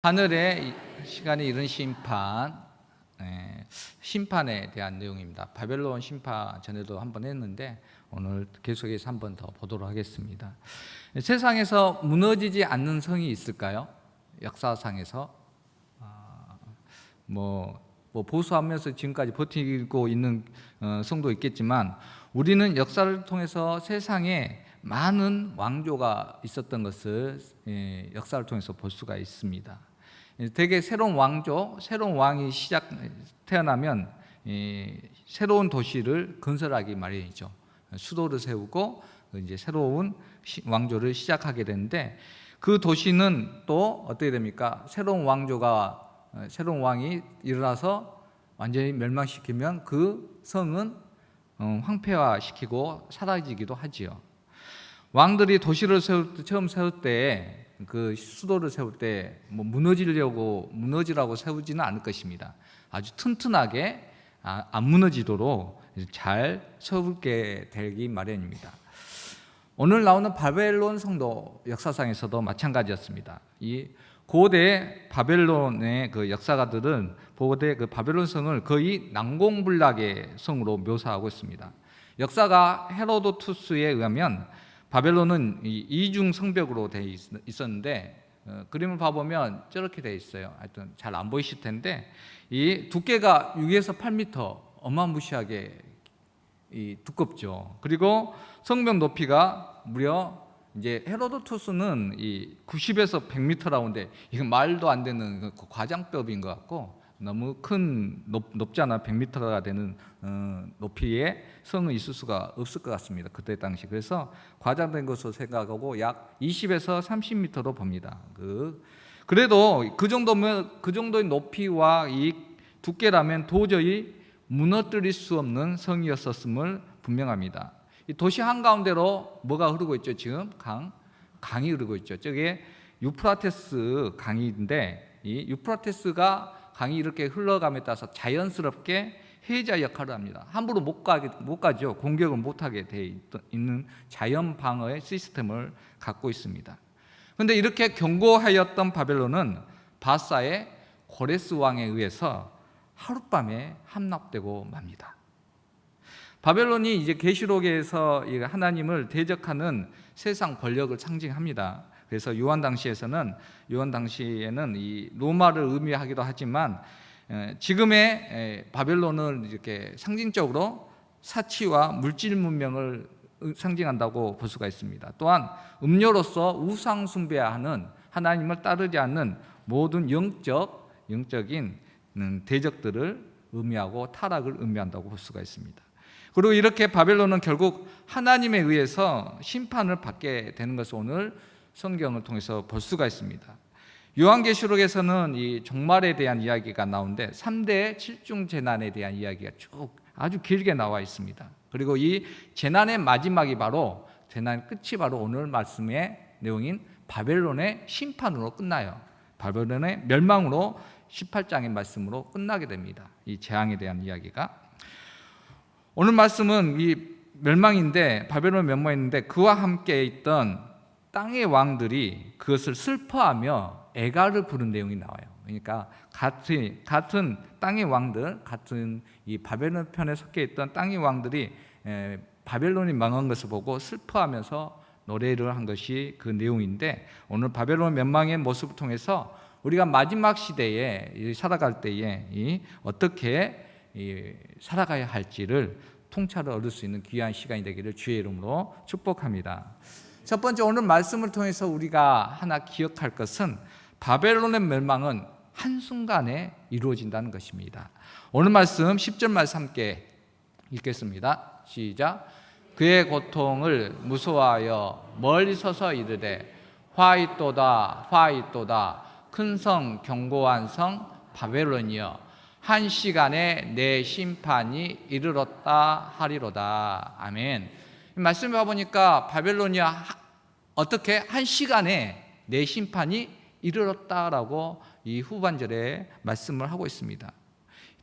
하늘의 시간이 이른 심판, 심판에 대한 내용입니다. 바벨론 심판 전에도 한번 했는데 오늘 계속해서 한번 더 보도록 하겠습니다. 세상에서 무너지지 않는 성이 있을까요? 역사상에서 보수하면서 지금까지 버티고 있는 성도 있겠지만, 우리는 역사를 통해서 세상에 많은 왕조가 있었던 것을 역사를 통해서 볼 수가 있습니다. 대개 새로운 왕조, 새로운 왕이 태어나면 새로운 도시를 건설하기 마련이죠. 수도를 세우고 이제 새로운 왕조를 시작하게 되는데, 그 도시는 또 어떻게 됩니까? 새로운 왕이 일어나서 완전히 멸망시키면 그 성은 황폐화시키고 사라지기도 하지요. 왕들이 도시를 처음 세울 때, 그 수도를 세울 때 무너지라고 세우지는 않을 것입니다. 아주 튼튼하게 안 무너지도록 잘 세우게 되기 마련입니다. 오늘 나오는 바벨론 성도 역사상에서도 마찬가지였습니다. 이 고대 바벨론의 그 역사가들은 고대 그 바벨론 성을 거의 난공불락의 성으로 묘사하고 있습니다. 역사가 헤로도투스에 의하면 바벨론은 이중 성벽으로 되어 있었는데, 그림을 봐보면 저렇게 되어 있어요. 하여튼 잘 안 보이실 텐데, 이 두께가 6에서 8m, 어마무시하게 두껍죠. 그리고 성벽 높이가 무려 이제 헤로도투스는 90에서 100m라는데 이건 말도 안 되는 과장법인 것 같고, 너무 높잖아. 100m가 되는 높이의 성은 있을 수가 없을 것 같습니다. 그때 당시. 그래서 과장된 것으로 생각하고 약 20에서 30m로 봅니다. 그래도 그 정도의 높이와 이 두께라면 도저히 무너뜨릴 수 없는 성이었었음을 분명합니다. 이 도시 한가운데로 뭐가 흐르고 있죠? 지금 강이 흐르고 있죠. 저게 유프라테스 강인데, 이 유프라테스가 강이 이렇게 흘러감에 따라서 자연스럽게 해자 역할을 합니다. 함부로 못 가죠. 공격을 못하게 되어 있는 자연 방어의 시스템을 갖고 있습니다. 그런데 이렇게 견고하였던 바벨론은 바사의 고레스 왕에 의해서 하룻밤에 함락되고 맙니다. 바벨론이 이제 계시록에서 하나님을 대적하는 세상 권력을 상징합니다. 그래서 요한 당시에는 이 로마를 의미하기도 하지만, 지금의 바벨론을 이렇게 상징적으로 사치와 물질 문명을 상징한다고 볼 수가 있습니다. 또한 음료로서 우상 숭배하는, 하나님을 따르지 않는 모든 영적인 대적들을 의미하고 타락을 의미한다고 볼 수가 있습니다. 그리고 이렇게 바벨론은 결국 하나님에 의해서 심판을 받게 되는 것을 오늘 성경을 통해서 볼 수가 있습니다. 요한계시록에서는 이 종말에 대한 이야기가 나오는데 3대 7중 재난에 대한 이야기가 쭉 아주 길게 나와 있습니다. 그리고 이 재난의 마지막이 바로, 재난의 끝이 바로 오늘 말씀의 내용인 바벨론의 심판으로 끝나요. 바벨론의 멸망으로 18장의 말씀으로 끝나게 됩니다. 이 재앙에 대한 이야기가. 오늘 말씀은 이 멸망인데, 바벨론 멸망인데 그와 함께 있던 땅의 왕들이 그것을 슬퍼하며 애가를 부른 내용이 나와요. 그러니까 같은 땅의 왕들, 같은 이 바벨론 편에 속해 있던 땅의 왕들이 바벨론이 망한 것을 보고 슬퍼하면서 노래를 한 것이 그 내용인데, 오늘 바벨론 멸망의 모습을 통해서 우리가 마지막 시대에 살아갈 때에 어떻게 살아가야 할지를 통찰을 얻을 수 있는 귀한 시간이 되기를 주의 이름으로 축복합니다. 첫 번째, 오늘 말씀을 통해서 우리가 하나 기억할 것은 바벨론의 멸망은 한순간에 이루어진다는 것입니다. 오늘 말씀 10절 말씀 함께 읽겠습니다. 시작. 그의 고통을 무서워하여 멀리 서서 이르되 화 있도다 큰 성 견고한 성 바벨론이여, 한 시간에 내 심판이 이르렀다 하리로다. 아멘. 말씀을 봐보니까 바벨론이 어떻게 한 시간에 내 심판이 이르렀다라고 이 후반절에 말씀을 하고 있습니다.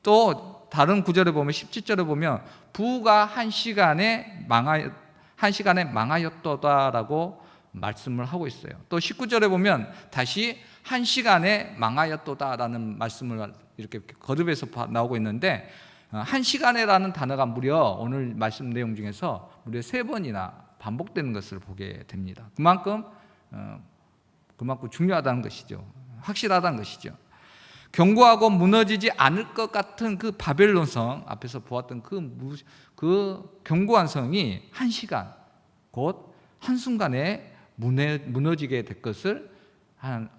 또 다른 구절에 보면 17절에 보면 부가 한 시간에 망하였도다라고 말씀을 하고 있어요. 또 19절에 보면 다시 한 시간에 망하였도다라는 말씀을 이렇게 거듭해서 나오고 있는데, 한 시간에라는 단어가 무려 오늘 말씀 내용 중에서 무려 3번이나 반복되는 것을 보게 됩니다. 그만큼 중요하다는 것이죠. 확실하다는 것이죠. 견고하고 무너지지 않을 것 같은 그 바벨론성, 앞에서 보았던 그 견고한 성이 한 시간, 곧 한순간에 무너지게 될 것을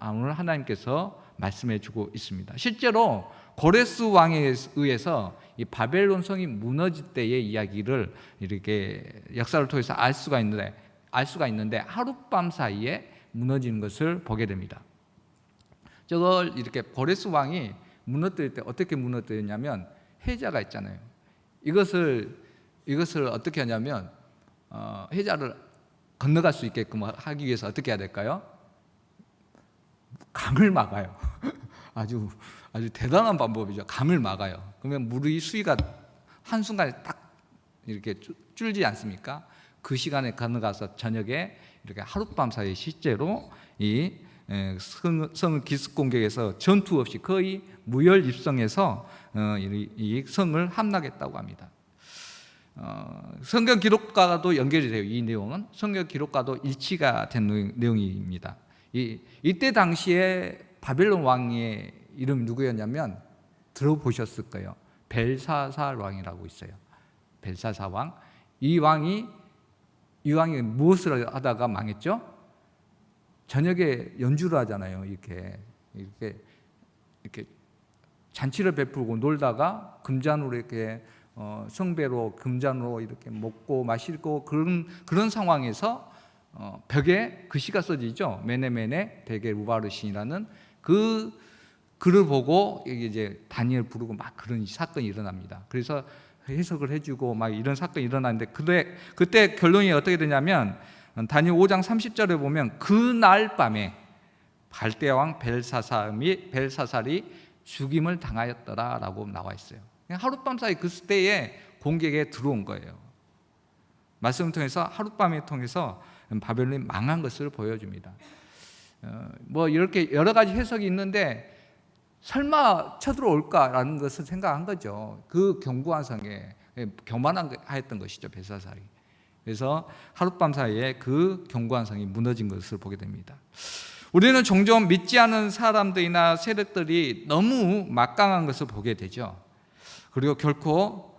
오늘 하나님께서 말씀해 주고 있습니다. 실제로 고레스 왕에 의해서 이 바벨론 성이 무너질 때의 이야기를 이렇게 역사를 통해서 알 수가 있는데 하룻밤 사이에 무너지는 것을 보게 됩니다. 저걸 이렇게 고레스 왕이 무너뜨릴 때 어떻게 무너뜨렸냐면, 해자가 있잖아요. 이것을 어떻게 하냐면 해자를 건너갈 수 있게끔 하기 위해서 어떻게 해야 될까요? 강을 막아요. 아주 대단한 방법이죠. 강을 막아요. 그러면 물의 수위가 한순간에 딱 이렇게 줄지 않습니까? 그 시간에 건너가서 저녁에 이렇게 하룻밤 사이에 실제로 이 성을 기습 공격해서 전투 없이 거의 무혈 입성해서 이 성을 함락했다고 합니다. 성경 기록과도 연결이 돼요. 이 내용은 성경 기록과도 일치가 된 내용입니다. 이때 당시에 바벨론 왕의 이름이 누구였냐면, 들어보셨을 거예요. 벨사살 왕이라고 있어요. 벨사살 왕. 이 왕이 무엇을 하다가 망했죠? 저녁에 연주를 하잖아요. 이렇게 잔치를 베풀고 놀다가 금잔으로 이렇게 성배로 금잔으로 이렇게 먹고 마시고 그런 상황에서 벽에 글씨가 써지죠. 메네메네 베게 루바르신이라는 그 글을 보고 이제 다니엘 부르고 막 그런 사건이 일어납니다. 그래서 해석을 해주고 막 이런 사건이 일어나는데, 그때 결론이 어떻게 되냐면, 다니엘 5장 30절에 보면 그날 밤에 갈대아 왕 벨사살이 죽임을 당하였더라라고 나와 있어요. 그냥 하룻밤 사이 그 때에 공격에 들어온 거예요. 말씀을 통해서 하룻밤에 통해서 바벨론이 망한 것을 보여줍니다. 이렇게 여러 가지 해석이 있는데, 설마 쳐들어올까라는 것을 생각한 거죠. 그 견고한 성에 교만하였던 것이죠, 벨사살이. 그래서 하룻밤 사이에 그 견고한 성이 무너진 것을 보게 됩니다. 우리는 종종 믿지 않은 사람들이나 세력들이 너무 막강한 것을 보게 되죠. 그리고 결코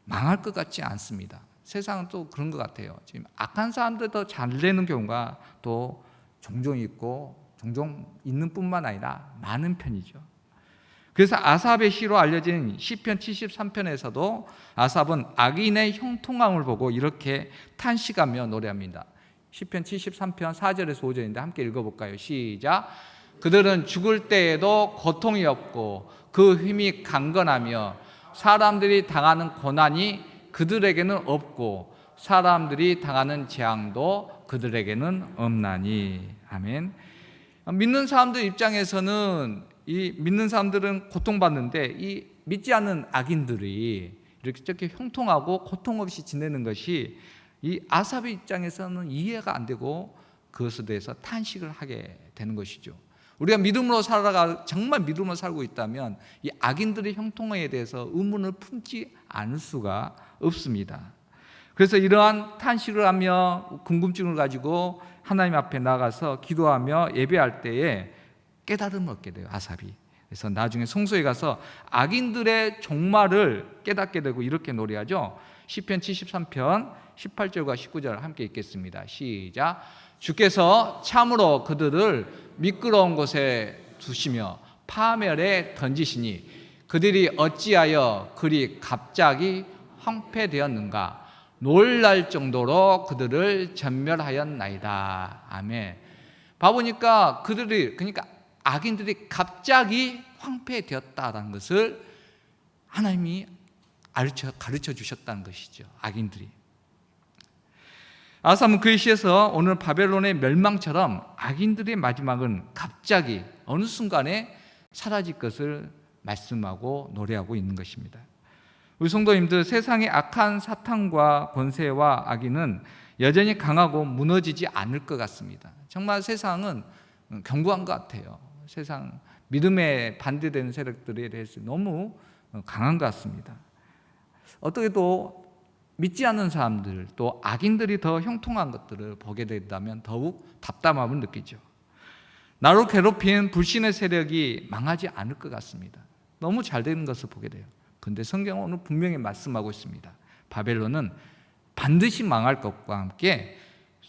망할 것 같지 않습니다. 세상은 또 그런 것 같아요. 지금 악한 사람들도 잘 되는 경우가 또 종종 있고, 종종 있는 뿐만 아니라 많은 편이죠. 그래서 아삽의 시로 알려진 시편 73편에서도 아삽은 악인의 형통함을 보고 이렇게 탄식하며 노래합니다. 시편 73편 4절에서 5절인데 함께 읽어볼까요? 시작. 그들은 죽을 때에도 고통이 없고 그 힘이 강건하며 사람들이 당하는 고난이 그들에게는 없고 사람들이 당하는 재앙도 그들에게는 없나니. 아멘. 믿는 사람들 입장에서는, 이 믿는 사람들은 고통받는데 이 믿지 않는 악인들이 이렇게 저렇게 형통하고 고통 없이 지내는 것이 이 아삽의 입장에서는 이해가 안 되고 그것에 대해서 탄식을 하게 되는 것이죠. 우리가 믿음으로 정말 믿음으로 살고 있다면 이 악인들의 형통에 대해서 의문을 품지 않을 수가 없습니다. 그래서 이러한 탄식을 하며 궁금증을 가지고 하나님 앞에 나가서 기도하며 예배할 때에 깨달음을 얻게 돼요, 아삽이. 그래서 나중에 성소에 가서 악인들의 종말을 깨닫게 되고 이렇게 노래하죠. 시편 73편 18절과 19절 함께 읽겠습니다. 시작. 주께서 참으로 그들을 미끄러운 곳에 두시며 파멸에 던지시니 그들이 어찌하여 그리 갑자기 황폐되었는가. 놀랄 정도로 그들을 전멸하였나이다. 아멘. 봐보니까 그러니까 악인들이 갑자기 황폐되었다라는 것을 하나님이 가르쳐 주셨다는 것이죠. 악인들이. 아삽은 그의 시에서 오늘 바벨론의 멸망처럼 악인들의 마지막은 갑자기 어느 순간에 사라질 것을 말씀하고 노래하고 있는 것입니다. 우리 성도님들, 세상의 악한 사탄과 권세와 악인은 여전히 강하고 무너지지 않을 것 같습니다. 정말 세상은 견고한 것 같아요. 세상 믿음에 반대되는 세력들에 대해서 너무 강한 것 같습니다. 어떻게 또 믿지 않는 사람들, 또 악인들이 더 형통한 것들을 보게 된다면 더욱 답답함을 느끼죠. 나를 괴롭힌 불신의 세력이 망하지 않을 것 같습니다. 너무 잘 되는 것을 보게 돼요. 그런데 성경은 오늘 분명히 말씀하고 있습니다. 바벨론은 반드시 망할 것과 함께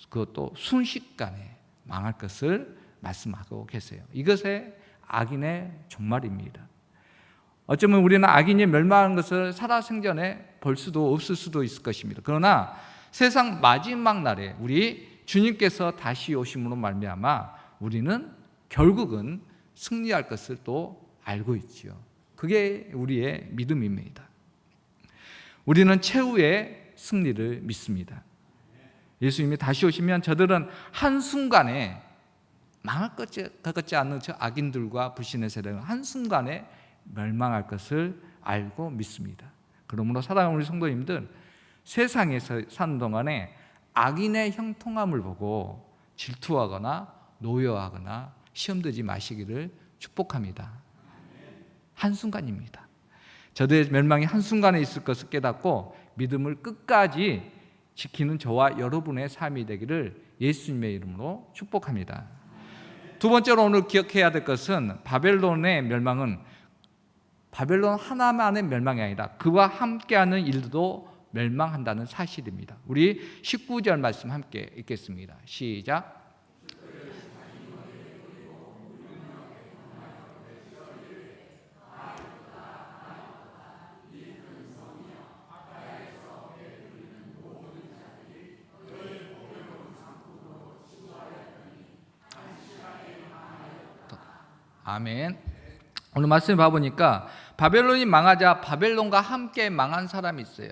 그것도 순식간에 망할 것을 말씀하고 계세요. 이것의 악인의 종말입니다. 어쩌면 우리는 악인이 멸망하는 것을 살아생전에 볼 수도 없을 수도 있을 것입니다. 그러나 세상 마지막 날에 우리 주님께서 다시 오심으로 말미암아 우리는 결국은 승리할 것을 또 알고 있지요. 그게 우리의 믿음입니다. 우리는 최후의 승리를 믿습니다. 예수님이 다시 오시면 저들은 한순간에 망할 것 같지 않는 저 악인들과 불신의 세력은 한순간에 멸망할 것을 알고 믿습니다. 그러므로 사랑하는 우리 성도님들, 세상에서 사는 동안에 악인의 형통함을 보고 질투하거나 노여하거나 시험들지 마시기를 축복합니다. 한순간입니다. 저들의 멸망이 한순간에 있을 것을 깨닫고 믿음을 끝까지 지키는 저와 여러분의 삶이 되기를 예수님의 이름으로 축복합니다. 두 번째로 오늘 기억해야 될 것은 바벨론의 멸망은 바벨론 하나만의 멸망이 아니라 그와 함께하는 일도 멸망한다는 사실입니다. 우리 19절 말씀 함께 읽겠습니다. 시작. 아멘. 오늘 말씀 봐보니까 바벨론이 망하자 바벨론과 함께 망한 사람이 있어요.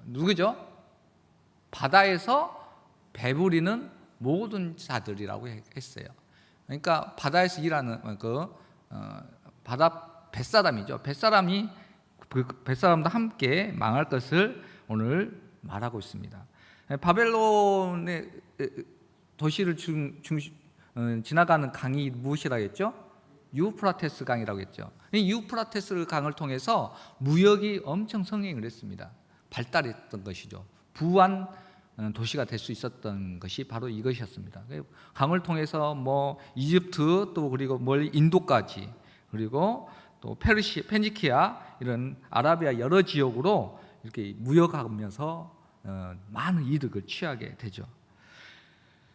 누구죠? 바다에서 배부리는 모든 자들이라고 했어요. 그러니까 바다에서 일하는 바다 뱃사람이죠. 뱃사람이 그 뱃사람도 함께 망할 것을 오늘 말하고 있습니다. 바벨론의 도시를 지나가는 강이 무엇이라고 했죠? 유프라테스 강이라고 했죠. 이 유프라테스 강을 통해서 무역이 엄청 성행을 했습니다. 발달했던 것이죠. 부한 도시가 될 수 있었던 것이 바로 이것이었습니다. 강을 통해서 이집트 또 그리고 멀리 인도까지 그리고 또 페니키아 이런 아라비아 여러 지역으로 이렇게 무역하면서 많은 이득을 취하게 되죠.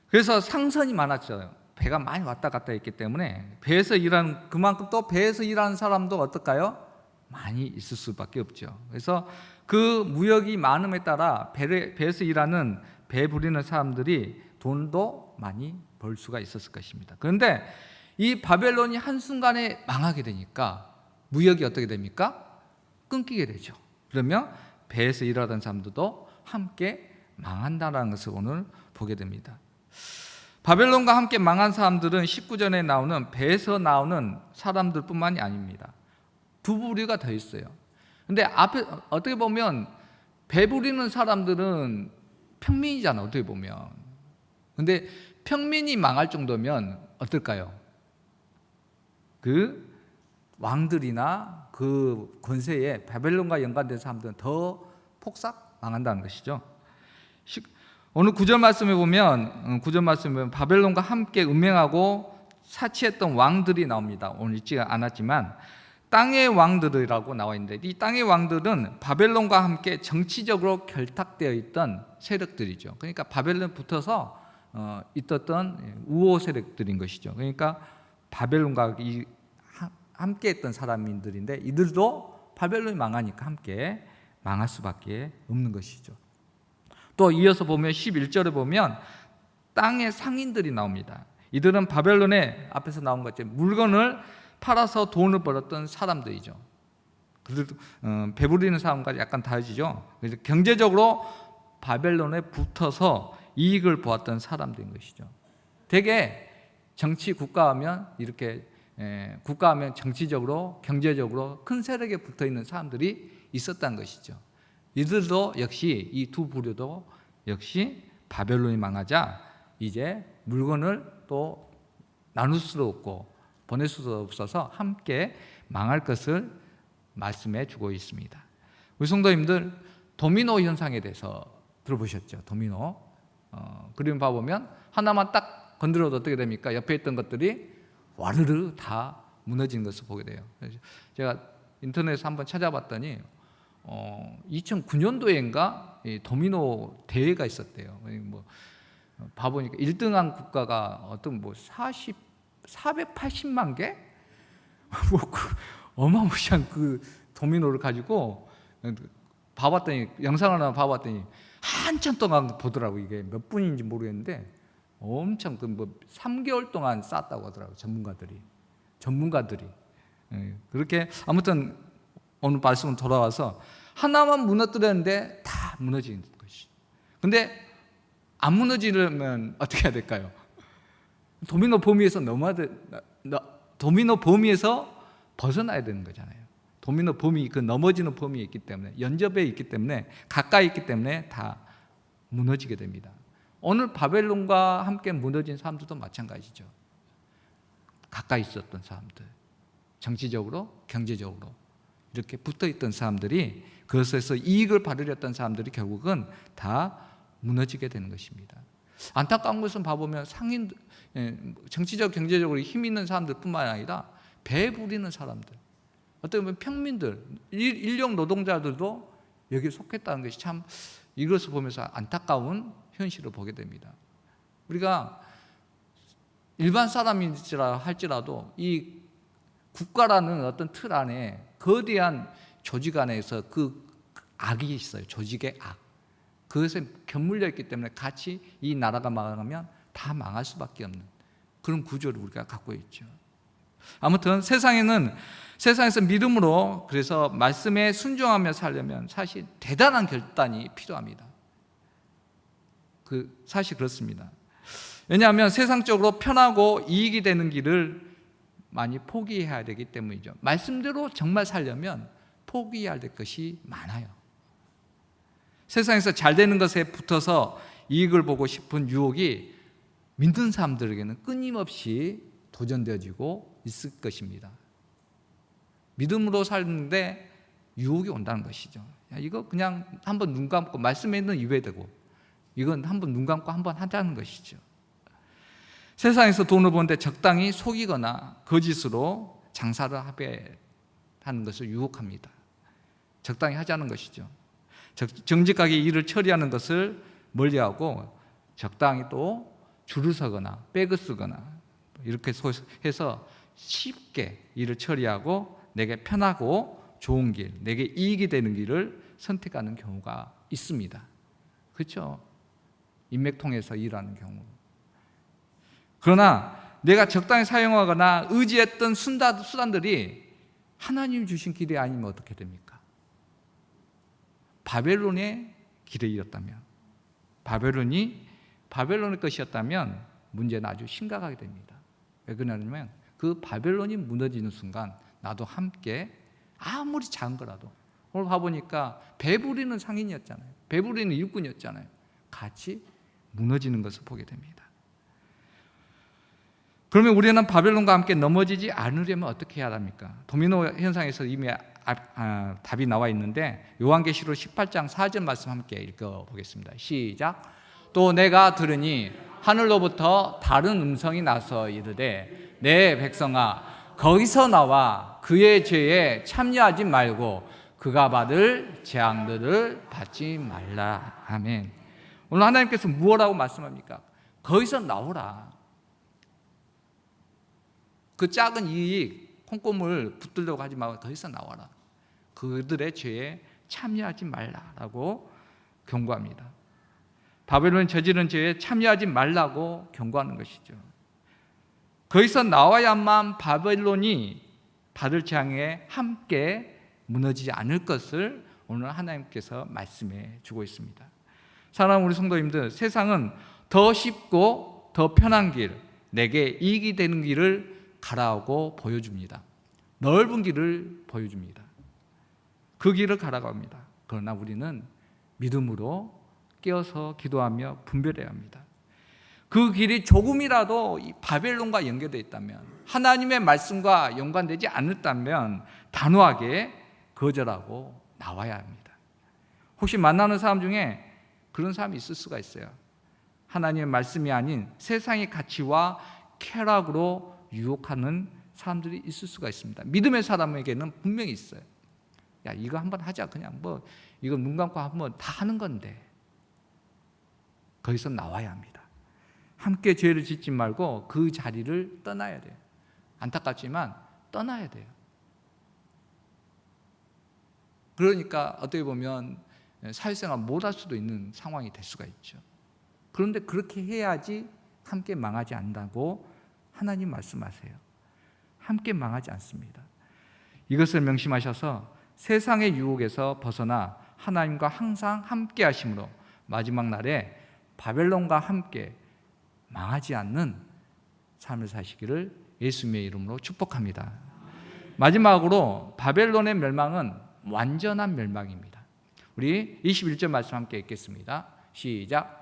그래서 상선이 많았죠. 배가 많이 왔다 갔다 했기 때문에 배에서 일하는 그만큼 또 배에서 일하는 사람도 어떨까요? 많이 있을 수밖에 없죠. 그래서 그 무역이 많음에 따라 배에서 일하는 배 부리는 사람들이 돈도 많이 벌 수가 있었을 것입니다. 그런데 이 바벨론이 한순간에 망하게 되니까 무역이 어떻게 됩니까? 끊기게 되죠. 그러면 배에서 일하던 사람들도 함께 망한다는 것을 오늘 보게 됩니다. 바벨론과 함께 망한 사람들은 19절에 나오는 배에서 나오는 사람들뿐만이 아닙니다. 두 부류가 더 있어요. 근데 앞에 어떻게 보면 배 부리는 사람들은 평민이잖아, 어떻게 보면. 근데 평민이 망할 정도면 어떨까요? 그 왕들이나 그 권세에 바벨론과 연관된 사람들은 더 폭삭 망한다는 것이죠. 오늘 9절 말씀에 보면 바벨론과 함께 음행하고 사치했던 왕들이 나옵니다. 오늘 읽지 않았지만 땅의 왕들이라고 나와 있는데 이 땅의 왕들은 바벨론과 함께 정치적으로 결탁되어 있던 세력들이죠. 그러니까 바벨론 붙어서 있었던 우호 세력들인 것이죠. 그러니까 바벨론과 함께 했던 사람들인데 이들도 바벨론이 망하니까 함께 망할 수밖에 없는 것이죠. 또 이어서 보면 11절에 보면 땅의 상인들이 나옵니다. 이들은 바벨론에 앞에서 나온 것처럼 물건을 팔아서 돈을 벌었던 사람들이죠. 그래도 배부리는 사람과 약간 다르죠. 그래서 경제적으로 바벨론에 붙어서 이익을 보았던 사람들인 것이죠. 대개 정치 국가하면 이렇게 국가하면 정치적으로 경제적으로 큰 세력에 붙어 있는 사람들이 있었다는 것이죠. 이들도 역시 이 두 부류도 역시 바벨론이 망하자 이제 물건을 또 나눌 수도 없고 보낼 수도 없어서 함께 망할 것을 말씀해 주고 있습니다. 우리 성도님들, 도미노 현상에 대해서 들어보셨죠? 도미노. 그림 봐보면 하나만 딱 건드려도 어떻게 됩니까? 옆에 있던 것들이 와르르 다 무너지는 것을 보게 돼요. 제가 인터넷에서 한번 찾아봤더니 2009년도인가 도미노 대회가 있었대요. 뭐 봐보니까 1등한 국가가 어떤 뭐 480만 개? 뭐 어마무시한 그 도미노를 가지고 봐봤더니, 영상을 하나 봐봤더니 한참 동안 보더라고. 이게 몇 분인지 모르겠는데 엄청 뭐 3개월 동안 쌓았다고 하더라고요. 전문가들이. 그렇게 아무튼 오늘 말씀은 돌아와서 하나만 무너뜨렸는데 다 무너지는 것이. 근데 안 무너지려면 어떻게 해야 될까요? 도미노 범위에서 벗어나야 되는 거잖아요. 도미노 범위, 그 넘어지는 범위에 있기 때문에, 연접에 있기 때문에, 가까이 있기 때문에 다 무너지게 됩니다. 오늘 바벨론과 함께 무너진 사람들도 마찬가지죠. 가까이 있었던 사람들, 정치적으로, 경제적으로 이렇게 붙어있던 사람들이, 그것에서 이익을 받으려던 사람들이 결국은 다 무너지게 되는 것입니다. 안타까운 것은 봐보면 정치적, 경제적으로 힘 있는 사람들 뿐만 아니라 배 부리는 사람들, 어떻게 보면 평민들, 인력 노동자들도 여기에 속했다는 것이 참, 이것을 보면서 안타까운 현실을 보게 됩니다. 우리가 일반 사람이라 할지라도 이 국가라는 어떤 틀 안에 거대한 조직 안에서 그 악이 있어요. 조직의 악. 그것에 견물려 있기 때문에 같이 이 나라가 망하면 다 망할 수밖에 없는 그런 구조를 우리가 갖고 있죠. 아무튼 세상에서 믿음으로, 그래서 말씀에 순종하며 살려면 사실 대단한 결단이 필요합니다. 사실 그렇습니다. 왜냐하면 세상적으로 편하고 이익이 되는 길을 많이 포기해야 되기 때문이죠. 말씀대로 정말 살려면 포기해야 될 것이 많아요. 세상에서 잘 되는 것에 붙어서 이익을 보고 싶은 유혹이 믿는 사람들에게는 끊임없이 도전되어지고 있을 것입니다. 믿음으로 살는데 유혹이 온다는 것이죠. 이거 그냥 한번 눈 감고 말씀에 있는 이외되고, 이건 한번 눈 감고 한번 하자는 것이죠. 세상에서 돈을 버는데 적당히 속이거나 거짓으로 장사를 하는 것을 유혹합니다. 적당히 하자는 것이죠. 정직하게 일을 처리하는 것을 멀리하고 적당히 또 줄을 서거나 백을 쓰거나 이렇게 해서 쉽게 일을 처리하고 내게 편하고 좋은 길, 내게 이익이 되는 길을 선택하는 경우가 있습니다. 그렇죠? 인맥통해서 일하는 경우. 그러나 내가 적당히 사용하거나 의지했던 수단들이 하나님이 주신 길이 아니면 어떻게 됩니까? 바벨론의 길에 이었다면, 바벨론의 것이었다면 문제는 아주 심각하게 됩니다. 왜 그러냐면 그 바벨론이 무너지는 순간 나도 함께, 아무리 작은 거라도, 오늘 봐보니까 배부리는 상인이었잖아요. 배부리는 일꾼이었잖아요. 같이 무너지는 것을 보게 됩니다. 그러면 우리는 바벨론과 함께 넘어지지 않으려면 어떻게 해야 합니까? 도미노 현상에서 이미 답이 나와 있는데 요한계시록 18장 4절 말씀 함께 읽어보겠습니다. 시작. 또 내가 들으니 하늘로부터 다른 음성이 나서 이르되 내 백성아 거기서 나와 그의 죄에 참여하지 말고 그가 받을 재앙들을 받지 말라. 아멘. 오늘 하나님께서 무엇라고 말씀합니까? 거기서 나오라. 그 작은 이익, 콩고물 붙들려고 하지 말고 거기서 나와라. 그들의 죄에 참여하지 말라라고 경고합니다. 바벨론이 저지른 죄에 참여하지 말라고 경고하는 것이죠. 거기서 나와야만 바벨론이 받을 재앙에 함께 무너지지 않을 것을 오늘 하나님께서 말씀해 주고 있습니다. 사랑하는 우리 성도님들, 세상은 더 쉽고 더 편한 길, 내게 이익이 되는 길을 가라고 보여줍니다. 넓은 길을 보여줍니다. 그 길을 가라고 합니다. 그러나 우리는 믿음으로 깨어서 기도하며 분별해야 합니다. 그 길이 조금이라도 이 바벨론과 연결되어 있다면, 하나님의 말씀과 연관되지 않았다면 단호하게 거절하고 나와야 합니다. 혹시 만나는 사람 중에 그런 사람이 있을 수가 있어요. 하나님의 말씀이 아닌 세상의 가치와 쾌락으로 유혹하는 사람들이 있을 수가 있습니다. 믿음의 사람에게는 분명히 있어요. 야, 이거 한번 하자. 그냥 뭐 이거 눈 감고 한번 다 하는 건데. 거기서 나와야 합니다. 함께 죄를 짓지 말고 그 자리를 떠나야 돼요. 안타깝지만 떠나야 돼요. 그러니까 어떻게 보면 사회생활 못할 수도 있는 상황이 될 수가 있죠. 그런데 그렇게 해야지 함께 망하지 않는다고 하나님 말씀하세요. 함께 망하지 않습니다. 이것을 명심하셔서 세상의 유혹에서 벗어나 하나님과 항상 함께 하심으로 마지막 날에 바벨론과 함께 망하지 않는 삶을 사시기를 예수님의 이름으로 축복합니다. 마지막으로 바벨론의 멸망은 완전한 멸망입니다. 우리 21절 말씀 함께 읽겠습니다. 시작.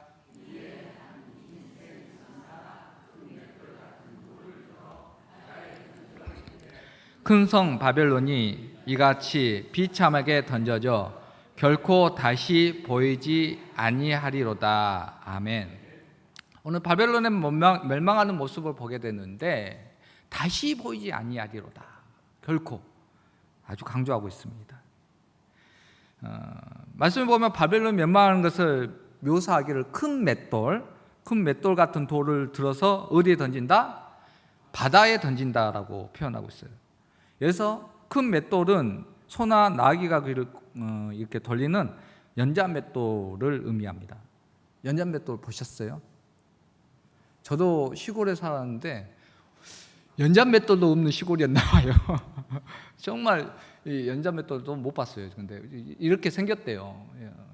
큰 성 바벨론이 이같이 비참하게 던져져 결코 다시 보이지 아니하리로다. 아멘. 오늘 바벨론의 멸망하는 모습을 보게 되는데 다시 보이지 아니하리로다. 결코. 아주 강조하고 있습니다. 말씀을 보면 바벨론 멸망하는 것을 묘사하기를 큰 맷돌 같은 돌을 들어서 어디에 던진다? 바다에 던진다라고 표현하고 있어요. 그래서 큰 맷돌은 소나 나귀가 이렇게 돌리는 연잔맷돌을 의미합니다. 연잔맷돌 보셨어요? 저도 시골에 살았는데 연잔맷돌도 없는 시골이었나 봐요. 정말 연잔맷돌도 못 봤어요. 근데 이렇게 생겼대요.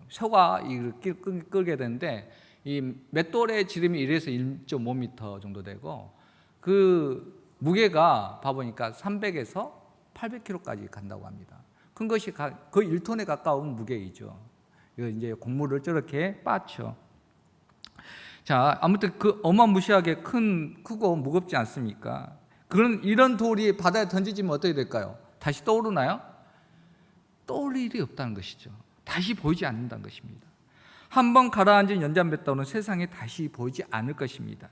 소가 이렇게 끌게 되는데 이 맷돌의 지름이 1에서 1.5m 정도 되고 그 무게가 봐보니까 300에서 800kg까지 간다고 합니다. 큰 것이 거의 1톤에 가까운 무게이죠. 이거 이제 곡물을 저렇게 빻죠. 자, 아무튼 그 어마무시하게 크고 무겁지 않습니까? 이런 돌이 바다에 던지지면 어떻게 될까요? 다시 떠오르나요? 떠올 일이 없다는 것이죠. 다시 보이지 않는다는 것입니다. 한번 가라앉은 연잔맷돌은 세상에 다시 보이지 않을 것입니다.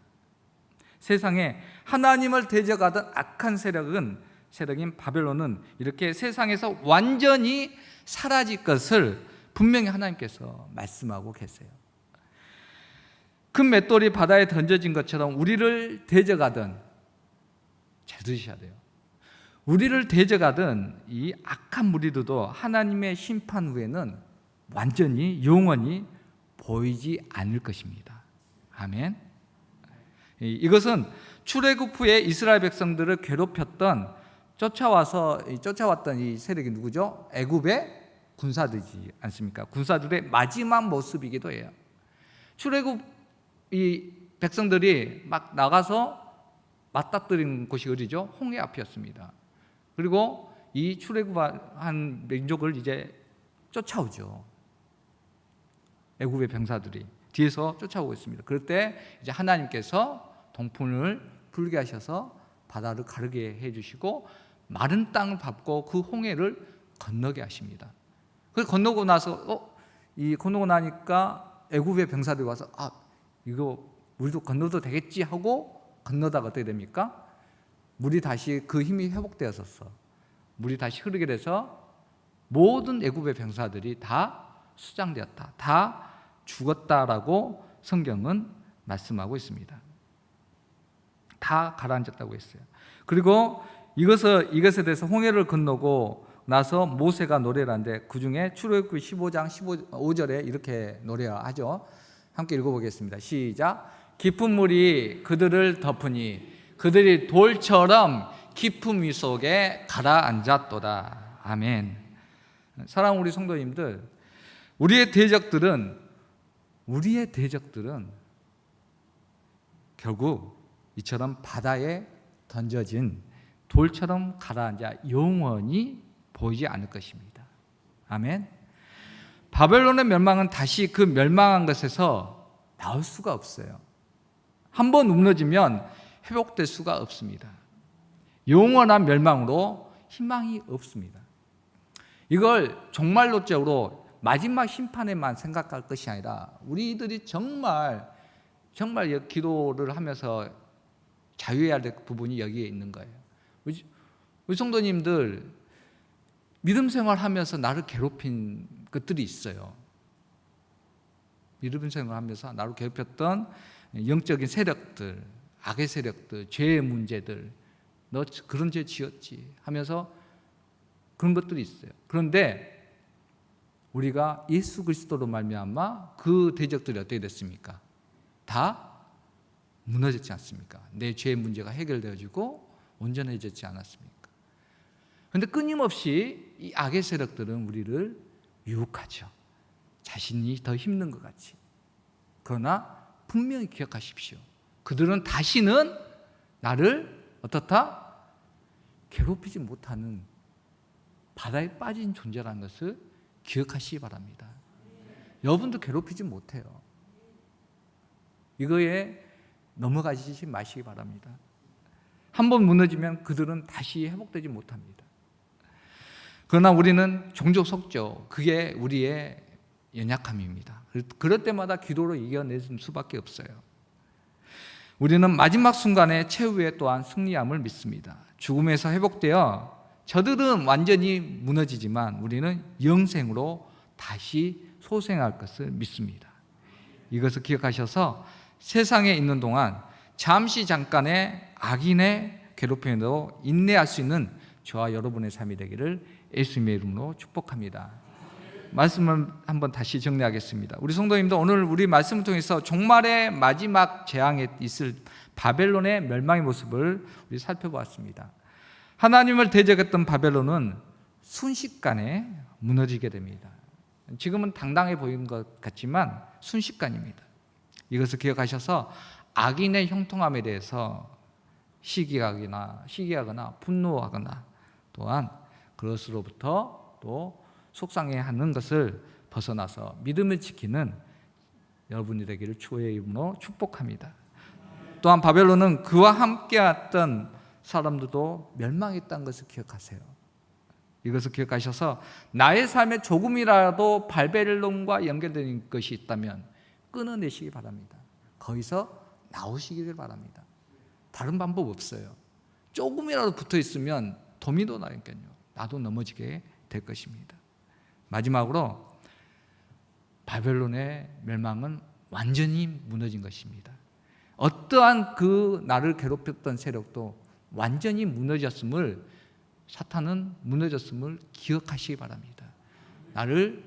세상에 하나님을 대적하던 악한 세력인 바벨론은 이렇게 세상에서 완전히 사라질 것을 분명히 하나님께서 말씀하고 계세요. 큰 맷돌이 바다에 던져진 것처럼 우리를 대적하던, 잘 들으셔야 돼요. 우리를 대적하던 이 악한 무리들도 하나님의 심판 후에는 완전히 영원히 보이지 않을 것입니다. 아멘. 이것은 출애굽 후에 이스라엘 백성들을 괴롭혔던 쫓아왔던 이 세력이 누구죠? 애굽의 군사들이지 않습니까? 군사들의 마지막 모습이기도 해요. 출애굽 이 백성들이 막 나가서 맞닥뜨린 곳이 어디죠? 홍해 앞이었습니다. 그리고 이 출애굽한 민족을 이제 쫓아오죠. 애굽의 병사들이 뒤에서 쫓아오고 있습니다. 그럴 때 이제 하나님께서 동풍을 불게 하셔서 바다를 가르게 해주시고 마른 땅을 밟고 그 홍해를 건너게 하십니다. 그래서 건너고 나니까 애굽의 병사들이 와서 이거 우리도 건너도 되겠지 하고 건너다가 어떻게 됩니까? 물이 다시 그 힘이 회복되었었어. 물이 다시 흐르게 돼서 모든 애굽의 병사들이 다 수장되었다. 다 죽었다라고 성경은 말씀하고 있습니다. 다 가라앉았다고 했어요. 그리고 이것에 대해서 홍해를 건너고 나서 모세가 노래를 하는데 그 중에 출애굽기 15장 15절에 이렇게 노래하죠. 함께 읽어보겠습니다. 시작. 깊은 물이 그들을 덮으니 그들이 돌처럼 깊은 물 속에 가라앉았도다. 아멘. 사랑하는 우리 성도님들, 우리의 대적들은 결국 이처럼 바다에 던져진 돌처럼 가라앉아 영원히 보이지 않을 것입니다. 아멘. 바벨론의 멸망은 다시 그 멸망한 것에서 나올 수가 없어요. 한번 무너지면 회복될 수가 없습니다. 영원한 멸망으로 희망이 없습니다. 이걸 종말론적으로 마지막 심판에만 생각할 것이 아니라 우리들이 정말 기도를 하면서 자유해야 될 부분이 여기에 있는 거예요. 우리 성도님들 믿음 생활하면서 나를 괴롭힌 것들이 있어요. 믿음 생활하면서 나를 괴롭혔던 영적인 세력들, 악의 세력들, 죄의 문제들, 너 그런 죄 지었지 하면서 그런 것들이 있어요. 그런데 우리가 예수 그리스도로 말미암아 그 대적들이 어떻게 됐습니까? 다 무너졌지 않습니까? 내 죄의 문제가 해결되어지고 온전해졌지 않았습니까? 그런데 끊임없이 이 악의 세력들은 우리를 유혹하죠. 자신이 더 힘든 것 같이. 그러나 분명히 기억하십시오. 그들은 다시는 나를 어떻다? 괴롭히지 못하는 바다에 빠진 존재라는 것을 기억하시기 바랍니다. 여러분도 괴롭히지 못해요. 이거에 넘어가시지 마시기 바랍니다. 한번 무너지면 그들은 다시 회복되지 못합니다. 그러나 우리는 종종 속죠. 그게 우리의 연약함입니다. 그럴 때마다 기도로 이겨낼 수밖에 없어요. 우리는 마지막 순간에 최후에 또한 승리함을 믿습니다. 죽음에서 회복되어 저들은 완전히 무너지지만 우리는 영생으로 다시 소생할 것을 믿습니다. 이것을 기억하셔서 세상에 있는 동안 잠시 잠깐의 악인의 괴롭힘에도 인내할 수 있는 저와 여러분의 삶이 되기를 예수님의 이름으로 축복합니다. 말씀을 한번 다시 정리하겠습니다. 우리 성도님도 오늘 우리 말씀을 통해서 종말의 마지막 재앙에 있을 바벨론의 멸망의 모습을 우리 살펴보았습니다. 하나님을 대적했던 바벨론은 순식간에 무너지게 됩니다. 지금은 당당해 보이는 것 같지만 순식간입니다. 이것을 기억하셔서 악인의 형통함에 대해서 시기하거나 분노하거나 또한 그것으로부터 또 속상해하는 것을 벗어나서 믿음을 지키는 여러분이 되기를 주의 이름으로 축복합니다. 또한 바벨론은 그와 함께했던 사람들도 멸망했다는 것을 기억하세요. 이것을 기억하셔서 나의 삶에 조금이라도 바벨론과 연결된 것이 있다면 끊어내시기 바랍니다. 거기서 나오시기를 바랍니다. 다른 방법 없어요. 조금이라도 붙어 있으면 도미노 나니까요. 나도 넘어지게 될 것입니다. 마지막으로 바벨론의 멸망은 완전히 무너진 것입니다. 어떠한 그 나를 괴롭혔던 세력도 완전히 무너졌음을 사탄은 무너졌음을 기억하시기 바랍니다. 나를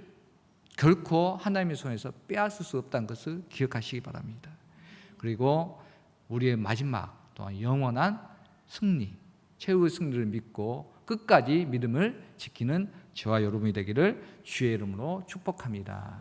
결코 하나님의 손에서 빼앗을 수 없다는 것을 기억하시기 바랍니다. 그리고 우리의 마지막 또한 영원한 승리, 최후의 승리를 믿고 끝까지 믿음을 지키는 저와 여러분이 되기를 주의 이름으로 축복합니다.